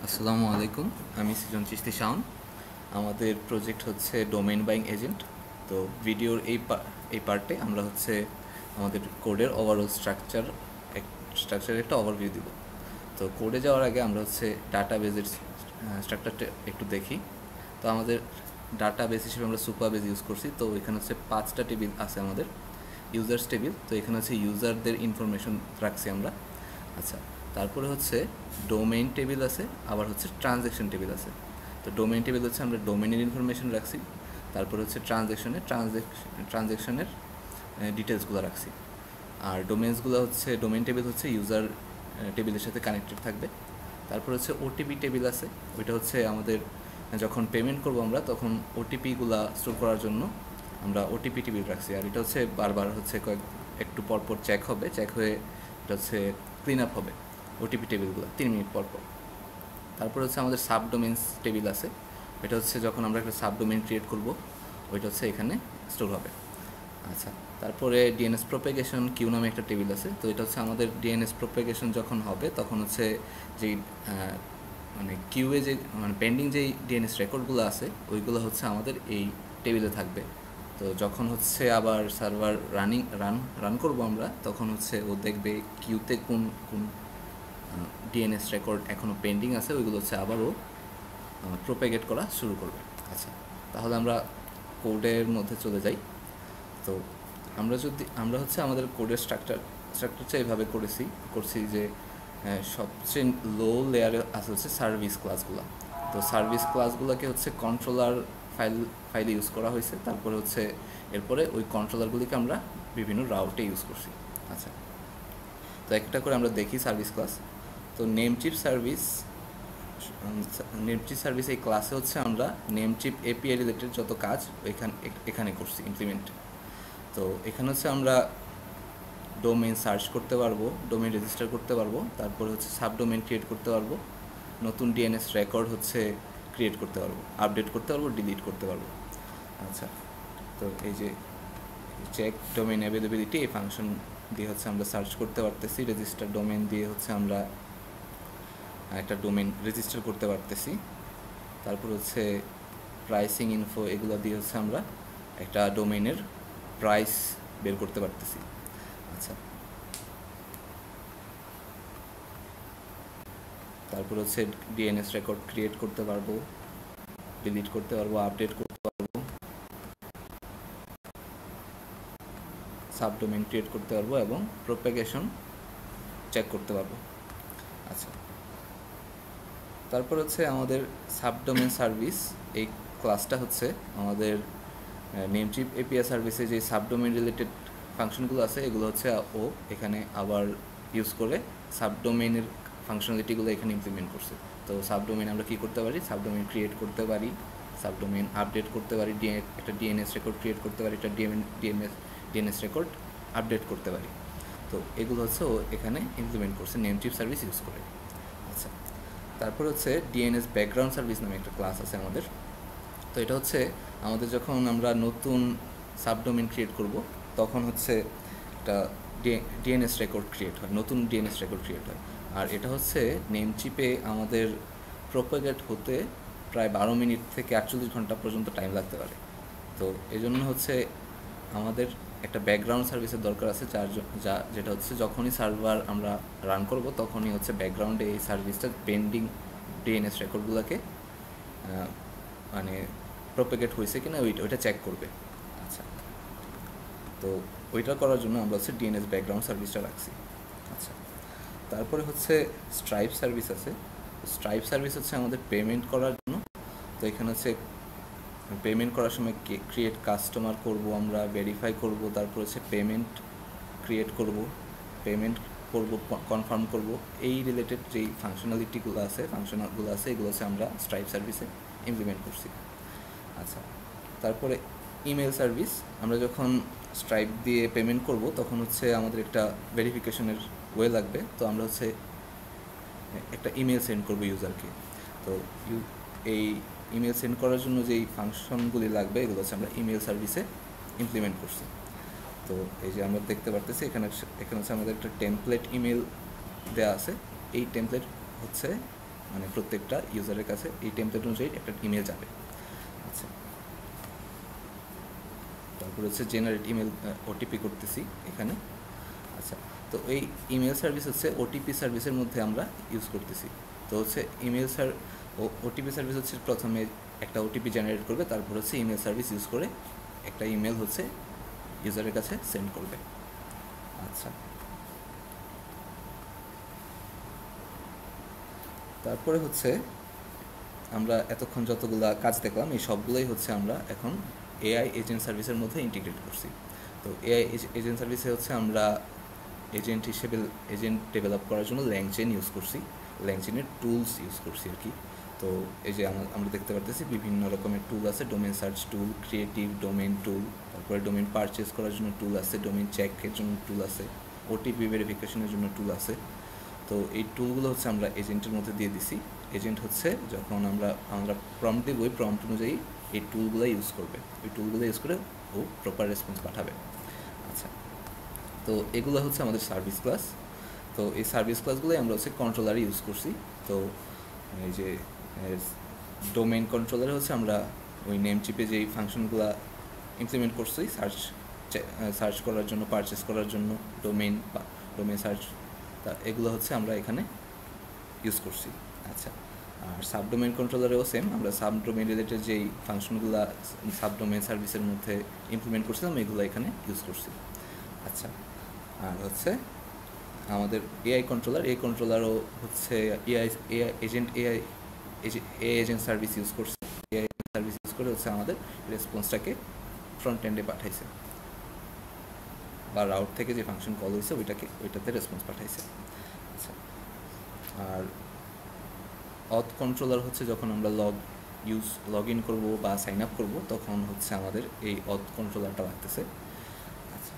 আসসালামু আলাইকুম। আমি সৃজন চিশতি শাওন। আমাদের প্রজেক্ট হচ্ছে ডোমেইন বাইং এজেন্ট। তো ভিডিওর এই পার্টে আমরা হচ্ছে আমাদের কোডের ওভারঅল স্ট্রাকচারের একটা ওভারভিউ দিব। তো কোডে যাওয়ার আগে আমরা হচ্ছে ডাটাবেজের স্ট্রাকচারটা একটু দেখি। তো আমাদের ডাটাবেস হিসেবে আমরা সুপারবেজ ইউজ করছি। তো এখানে হচ্ছে 5টা টেবিল আছে আমাদের ইউজার্স টেবিল। তো এখানে হচ্ছে ইউজারদের ইনফরমেশন রাখছি আমরা। আচ্ছা, তারপরে হচ্ছে ডোমেইন টেবিল আছে, আবার হচ্ছে ট্রানজ্যাকশন টেবিল আছে। তো ডোমেইন টেবিল হচ্ছে আমরা ডোমেইনের ইনফরমেশন রাখছি, তারপরে হচ্ছে ট্রানজ্যাকশনের ডিটেলসগুলো রাখছি। আর ডোমেইন টেবিল হচ্ছে ইউজার টেবিলের সাথে কানেক্টেড থাকবে। তারপর হচ্ছে ওটিপি টেবিল আছে, ওইটা হচ্ছে আমাদের যখন পেমেন্ট করব আমরা তখন ওটিপিগুলা স্টোর করার জন্য আমরা ওটিপি টেবিল রাখছি। আর এটা হচ্ছে বারবার হচ্ছে একটু পরপর চেক হয়ে এটা হচ্ছে ক্লিন আপ হবে ওটিপি টেবিলগুলো 3 মিনিট পর পর। তারপর হচ্ছে আমাদের সাবডোমেইনস টেবিল আছে, এটা হচ্ছে যখন আমরা একটা সাবডোমেইন ক্রিয়েট করব ওইটা হচ্ছে এখানে স্টোর হবে। আচ্ছা, তারপরে ডিএনএস প্রোপেগেশন কিউ নামে একটা টেবিল আছে। তো এটা হচ্ছে আমাদের ডিএনএস প্রোপেগেশন যখন হবে তখন হচ্ছে যেই মানে কিউয়ে যে মানে পেন্ডিং যেই ডিএনএস রেকর্ডগুলো আছে ওইগুলো হচ্ছে আমাদের এই টেবিলে থাকবে। তো যখন হচ্ছে আবার সার্ভার রান করব আমরা তখন হচ্ছে ও দেখবে কিউতে কোন কোন ডিএনএস রেকর্ড এখনও পেন্ডিং আছে, ওইগুলো হচ্ছে আবারও প্রোপেগেট করা শুরু করবে। আচ্ছা, তাহলে আমরা কোডের মধ্যে চলে যাই। তো আমরা হচ্ছে আমাদের কোডের স্ট্রাকচারটা এইভাবে করছি যে সবচেয়ে লো লেয়ারে আছে হচ্ছে সার্ভিস ক্লাসগুলো। তো সার্ভিস ক্লাসগুলোকে হচ্ছে কন্ট্রোলার ফাইলে ইউজ করা হয়েছে। তারপরে হচ্ছে এরপরে ওই কন্ট্রোলারগুলিকে আমরা বিভিন্ন রাউটে ইউজ করছি। আচ্ছা, তো একটা করে আমরা দেখি সার্ভিস ক্লাস। তো নেমচিপ সার্ভিস এই ক্লাসে হচ্ছে আমরা নেমচিপ এপিআই রিলেটেড যত কাজ এখানে করছি ইমপ্লিমেন্ট। তো এখানে হচ্ছে আমরা ডোমেইন সার্চ করতে পারবো, ডোমেইন রেজিস্টার করতে পারবো, তারপরে হচ্ছে সাবডোমেইন ক্রিয়েট করতে পারবো, নতুন ডিএনএস রেকর্ড হচ্ছে ক্রিয়েট করতে পারবো, আপডেট করতে পারবো, ডিলিট করতে পারবো। আচ্ছা, তো এই যে চেক ডোমেইন অ্যাভেলেবিলিটি এই ফাংশন দিয়ে হচ্ছে আমরা সার্চ করতে পারতেছি, রেজিস্টার ডোমেইন দিয়ে হচ্ছে আমরা একটা ডোমেইন রেজিস্টার করতে পারতেছি। তারপর হচ্ছে প্রাইসিং ইনফো এগুলো দিয়ে হচ্ছে আমরা একটা ডোমেইনের প্রাইস বের করতে পারতেছি। আচ্ছা, তারপর হচ্ছে ডিএনএস রেকর্ড ক্রিয়েট করতে পারবো, ডিলিট করতে পারবো, আপডেট করতে পারবো, সাবডোমেইন ক্রিয়েট করতে পারবো এবং প্রোপাগেশন চেক করতে পারবো। আচ্ছা, তারপর হচ্ছে আমাদের সাবডোমেইন সার্ভিস এই ক্লাসটা হচ্ছে আমাদের নেমচিপ এপিআই সার্ভিসে যে সাবডোমেইন রিলেটেড ফাংশনগুলো আছে এগুলো হচ্ছে ও এখানে আবার ইউজ করে সাবডোমেইনের ফাংশনালিটিগুলো এখানে ইমপ্লিমেন্ট করছে। তো সাবডোমেইন আমরা কী করতে পারি, সাবডোমেইন ক্রিয়েট করতে পারি, সাবডোমেইন আপডেট করতে পারি, একটা ডিএনএস রেকর্ড ক্রিয়েট করতে পারি, একটা ডিএনএস রেকর্ড আপডেট করতে পারি। তো এগুলো হচ্ছে ও এখানে ইমপ্লিমেন্ট করছে নেমচিপ সার্ভিস ইউজ করে। আচ্ছা, তারপর হচ্ছে ডিএনএস ব্যাকগ্রাউন্ড সার্ভিস নামে একটা ক্লাস আছে আমাদের। তো এটা হচ্ছে আমাদের যখন আমরা নতুন সাবডোমেইন ক্রিয়েট করব তখন হচ্ছে একটা ডিএনএস রেকর্ড ক্রিয়েট হয়, নতুন ডিএনএস রেকর্ড ক্রিয়েট হয়। আর এটা হচ্ছে নেমচিপে আমাদের প্রোপাগেট হতে প্রায় 12 মিনিট থেকে 48 ঘন্টা পর্যন্ত টাইম লাগতে পারে। তো এই জন্য হচ্ছে আমাদের একটা ব্যাকগ্রাউন্ড সার্ভিসের দরকার আছে যেটা হচ্ছে যখনই সার্ভার আমরা রান করব তখনই হচ্ছে ব্যাকগ্রাউন্ডে এই সার্ভিসটা পেন্ডিং ডিএনএস রেকর্ডগুলোকে মানে প্রোপাগেট হয়েছে কিনা ওইটা চেক করবে। আচ্ছা, তো ওইটা করার জন্য আমরা হচ্ছে ডিএনএস ব্যাকগ্রাউন্ড সার্ভিসটা রাখছি। আচ্ছা, তারপরে হচ্ছে স্ট্রাইপ সার্ভিস আছে। স্ট্রাইপ সার্ভিস হচ্ছে আমাদের পেমেন্ট করার জন্য। তো এখানে হচ্ছে পেমেন্ট করার সময় ক্রিয়েট কাস্টমার করব, আমরা ভেরিফাই করব, তারপর হচ্ছে পেমেন্ট ক্রিয়েট করব, পেমেন্ট করব, কনফার্ম করব, এই রিলেটেড যেই ফাংশনালগুলো আছে এগুলো হচ্ছে আমরা স্ট্রাইপ সার্ভিসে ইমপ্লিমেন্ট করছি। আচ্ছা, তারপরে ইমেল সার্ভিস, আমরা যখন স্ট্রাইপ দিয়ে পেমেন্ট করব তখন হচ্ছে আমাদের একটা ভেরিফিকেশনের ওয়ে লাগবে। তো আমরা হচ্ছে একটা ইমেল সেন্ড করব ইউজারকে। তো এই ইমেল সেন্ড করার জন্য যেই ফাংশনগুলি লাগবে এগুলো হচ্ছে আমরা ইমেল সার্ভিসে ইমপ্লিমেন্ট করছি। তো এই যে আমরা দেখতে পারতেছি এখানে হচ্ছে আমাদের একটা টেমপ্লেট ইমেল দেওয়া আছে। এই টেমপ্লেট হচ্ছে মানে প্রত্যেকটা ইউজারের কাছে এই টেমপ্লেট অনুযায়ী একটা ইমেল যাবে। আচ্ছা, তারপর হচ্ছে জেনারেট ইমেল ওটিপি করতেছি এখানে। আচ্ছা, তো এই ইমেল সার্ভিস হচ্ছে ওটিপি সার্ভিসের মধ্যে আমরা ইউজ করতেছি। তো হচ্ছে ওটিপি সার্ভিস হচ্ছে প্রথমে একটা ওটিপি জেনারেট করবে, তারপর হচ্ছে ইমেল সার্ভিস ইউজ করে একটা ইমেল হচ্ছে ইউজারের কাছে সেন্ড করবে। আচ্ছা, তারপরে হচ্ছে আমরা এতক্ষণ যতগুলা কাজ দেখলাম এই সবগুলোই হচ্ছে আমরা এখন এআই এজেন্ট সার্ভিসের মধ্যে ইন্টিগ্রেট করছি। তো এআই এজেন্ট সার্ভিসে হচ্ছে আমরা এজেন্ট ডেভেলপ করার জন্য ল্যাংচেন ইউজ করছি, ল্যাংচেনের টুলস ইউজ করছি আর কি। তো এই যে আমরা দেখতে পারতেছি বিভিন্ন রকমের টুল আছে, domain search tool, creative domain tool, তারপরে ডোমেন পারচেস করার জন্য টুল আছে, ডোমেন চেকের জন্য টুল আছে, ওটিপি ভেরিফিকেশনের জন্য টুল আছে। তো এই টুলগুলো হচ্ছে আমরা এজেন্টের মধ্যে দিয়ে দিছি। এজেন্ট হচ্ছে যখন আমরা প্রম্পট দিব, ওই প্রম্পট অনুযায়ী এই টুলগুলো ইউজ করবে, ওই টুলগুলো ইউজ করে ও প্রপার রেসপন্স পাঠাবে। আচ্ছা, তো এগুলো হচ্ছে আমাদের সার্ভিস ক্লাস। তো এই সার্ভিস ক্লাসগুলোই আমরা হচ্ছে কন্ট্রোলারে ইউজ করছি। তো এই যে ডোমেইন কন্ট্রোলারে হচ্ছে আমরা ওই নেম চিপে যেই ফাংশনগুলো ইমপ্লিমেন্ট করছি সার্চ করার জন্য, পারচেস করার জন্য, ডোমেইন সার্চ, তা এগুলো হচ্ছে আমরা এখানে ইউজ করছি। আচ্ছা, আর সাবডোমেইন কন্ট্রোলারেও সেম, আমরা সাবডোমেইন রিলেটেড যেই ফাংশনগুলো সাবডোমেইন সার্ভিসের মধ্যে ইমপ্লিমেন্ট করছিলাম এগুলো এখানে ইউজ করছি। আচ্ছা, আর হচ্ছে আমাদের এআই কন্ট্রোলারও হচ্ছে এআই এজেন্ট সার্ভিস ইউজ করছে। এআই সার্ভিস ইউজ করে হচ্ছে আমাদের রেসপন্সটাকে ফ্রন্ট এন্ডে পাঠাইছে, বা রাউট থেকে যে ফাংশন কল হয়েছে ওইটাতে রেসপন্স পাঠাইছে। আচ্ছা, আর অথ কন্ট্রোলার হচ্ছে যখন আমরা লগ ইন করবো বা সাইন আপ করবো তখন হচ্ছে আমাদের এই অথ কন্ট্রোলারটা লাগতেছে। আচ্ছা,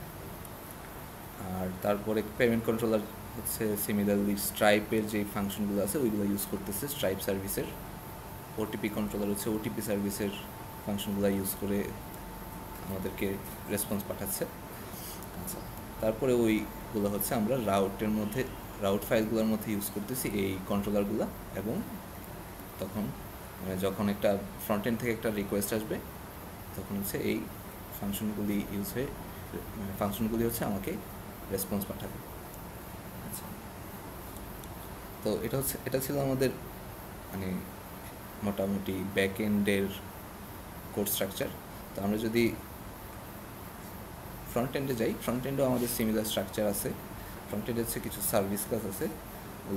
আর তারপরে পেমেন্ট কন্ট্রোলার হচ্ছে সিমিলারলি স্ট্রাইপের যে ফাংশনগুলো আছে ওইগুলো ইউজ করতেছে স্ট্রাইপ সার্ভিসের। ওটিপি কন্ট্রোলার হচ্ছে ওটিপি সার্ভিসের ফাংশনগুলো ইউজ করে আমাদেরকে রেসপন্স পাঠাচ্ছে। আচ্ছা, তারপরে ওইগুলো হচ্ছে আমরা রাউট ফাইলগুলোর মধ্যে ইউজ করতেছি এই কন্ট্রোলারগুলো, এবং তখন যখন একটা ফ্রন্ট এন্ড থেকে একটা রিকোয়েস্ট আসবে তখন হচ্ছে এই ফাংশনগুলি হচ্ছে আমাকে রেসপন্স পাঠাবে। আচ্ছা, তো এটা ছিল আমাদের মানে মোটামুটি ব্যাক এন্ডের কোড স্ট্রাকচার। তো আমরা যদি ফ্রন্ট এন্ডে যাই, ফ্রন্ট এন্ডেও আমাদের সিমিলার স্ট্রাকচার আছে। ফ্রন্ট এন্ডে হচ্ছে কিছু সার্ভিস ক্লাস আছে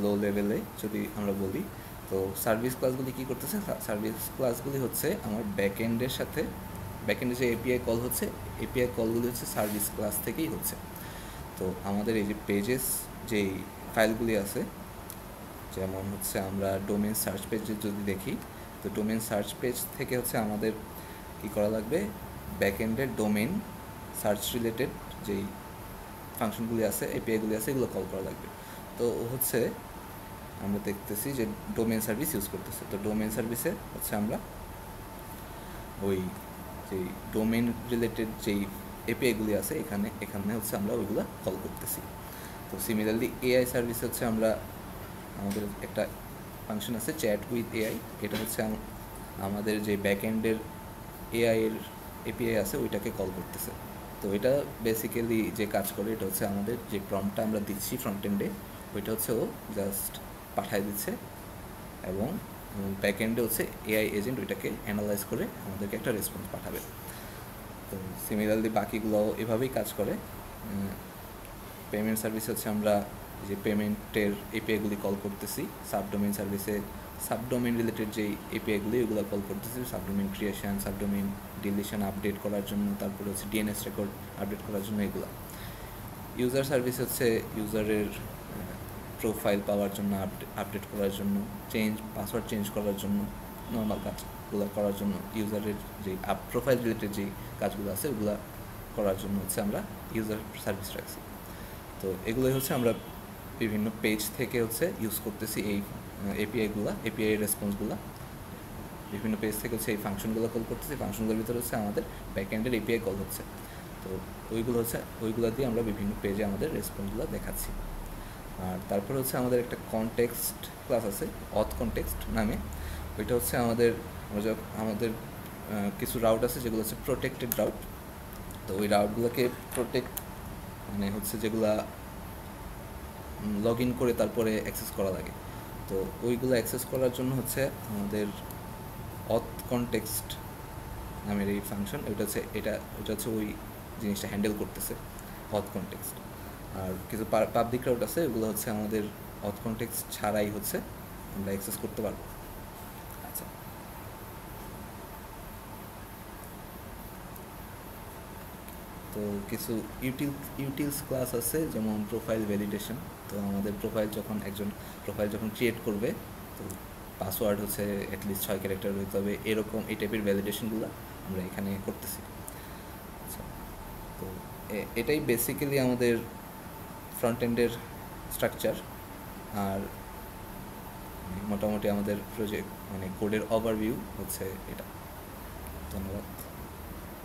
লো লেভেলে যদি আমরা বলি। তো সার্ভিস ক্লাসগুলি কী করতেছে, সার্ভিস ক্লাসগুলি হচ্ছে আমার ব্যাক এন্ডের যে এপিআই কল হচ্ছে, এপিআই কলগুলি হচ্ছে সার্ভিস ক্লাস থেকেই হচ্ছে। তো আমাদের এই যে পেজেস যেই ফাইলগুলি আছে, যেমন হচ্ছে আমরা ডোমেন সার্চ পেজে যদি দেখি, তো ডোমেন সার্চ পেজ থেকে হচ্ছে আমাদের কী করা লাগবে, ব্যাক এন্ডের ডোমেন সার্চ রিলেটেড যেই ফাংশনগুলি আছে, এপিআইগুলি আছে, এগুলো কল করা লাগবে। তো হচ্ছে আমরা দেখতেছি যে ডোমেন সার্ভিস ইউজ করতেছে। তো ডোমেন সার্ভিসে হচ্ছে আমরা ওই যেই ডোমেন রিলেটেড যেই এপিআইগুলি আছে এখানে হচ্ছে আমরা ওইগুলো কল করতেছি। তো সিমিলারলি এআই সার্ভিস হচ্ছে আমাদের একটা ফাংশন আছে চ্যাট উইথ এআই, এটা হচ্ছে আমাদের যে ব্যাক এন্ডের এআই এর এপিআই আছে ওইটাকে কল করতেছে। তো এটা বেসিক্যালি যে কাজ করে এটা হচ্ছে আমাদের যে প্রম্পটটা আমরা দিচ্ছি ফ্রন্ট এন্ডে ওইটা হচ্ছে ও জাস্ট পাঠায় দিচ্ছে, এবং ব্যাক এন্ডে হচ্ছে এআই এজেন্ট ওইটাকে অ্যানালাইজ করে আমাদেরকে একটা রেসপন্স পাঠাবে। তো সিমিলারলি বাকিগুলো এভাবেই কাজ করে। পেমেন্ট সার্ভিস হচ্ছে আমরা যে পেমেন্টের এপিআইগুলি কল করতেছি, সাবডোমেইন সার্ভিসে সাবডোমেইন রিলেটেড যেই এপিআইগুলি ওগুলো কল করতেছি, subdomain creation, subdomain deletion update করার জন্য, তারপরে হচ্ছে ডিএনএস রেকর্ড আপডেট করার জন্য এগুলো। ইউজার সার্ভিস হচ্ছে ইউজারের প্রোফাইল পাওয়ার জন্য, আপডেট করার জন্য, পাসওয়ার্ড চেঞ্জ করার জন্য, নর্মাল কাজগুলো করার জন্য, ইউজারের যে প্রোফাইল রিলেটেড যেই কাজগুলো আছে ওগুলো করার জন্য হচ্ছে আমরা ইউজার সার্ভিস রাখছি। তো এগুলোই হচ্ছে আমরা বিভিন্ন পেজ থেকে হচ্ছে ইউজ করতেছি এই এপিআই রেসপন্সগুলো। বিভিন্ন পেজ থেকে হচ্ছে এই ফাংশনগুলো কল করতেছি, ফাংশনগুলোর ভিতরে হচ্ছে আমাদের ব্যাকএন্ডের এপিআই কল হচ্ছে। তো ওইগুলো দিয়ে আমরা বিভিন্ন পেজে আমাদের রেসপন্সগুলো দেখাচ্ছি। আর তারপরে হচ্ছে আমাদের একটা কনটেক্সট ক্লাস আছে, অথ কনটেক্সট নামে। ওইটা হচ্ছে আমাদের কিছু রাউট আছে যেগুলো হচ্ছে প্রোটেক্টেড রাউট। তো ওই রাউটগুলোকে প্রোটেক্ট মানে হচ্ছে যেগুলা লগ ইন করে তারপরে অ্যাক্সেস করা লাগে। তো ওইগুলো অ্যাক্সেস করার জন্য হচ্ছে আমাদের অথ কনটেক্সট নামের এই ফাংশন, ওইটা হচ্ছে ওই জিনিসটা হ্যান্ডেল করতেছে, অথ কনটেক্সট। আর কিছু পাবলিক রাউট আছে, ওগুলো হচ্ছে আমাদের অথ কনটেক্সট ছাড়াই হচ্ছে আমরা অ্যাক্সেস করতে পারবো। আচ্ছা, তো কিছু ইউটিলস ক্লাস আছে, যেমন প্রোফাইল ভ্যালিডেশন। তো আমাদের প্রোফাইল যখন ক্রিয়েট করবে, তো পাসওয়ার্ড হচ্ছে অ্যাটলিস্ট 6 ক্যারেক্টার হইতে হবে, এরকম এই টাইপের ভ্যালিডেশনগুলো আমরা এখানে করতেছি। আচ্ছা, তো এটাই বেসিক্যালি আমাদের ফ্রন্ট এন্ডের স্ট্রাকচার। আর মোটামুটি আমাদের প্রজেক্ট মানে কোডের ওভারভিউ হচ্ছে এটা। ধন্যবাদ।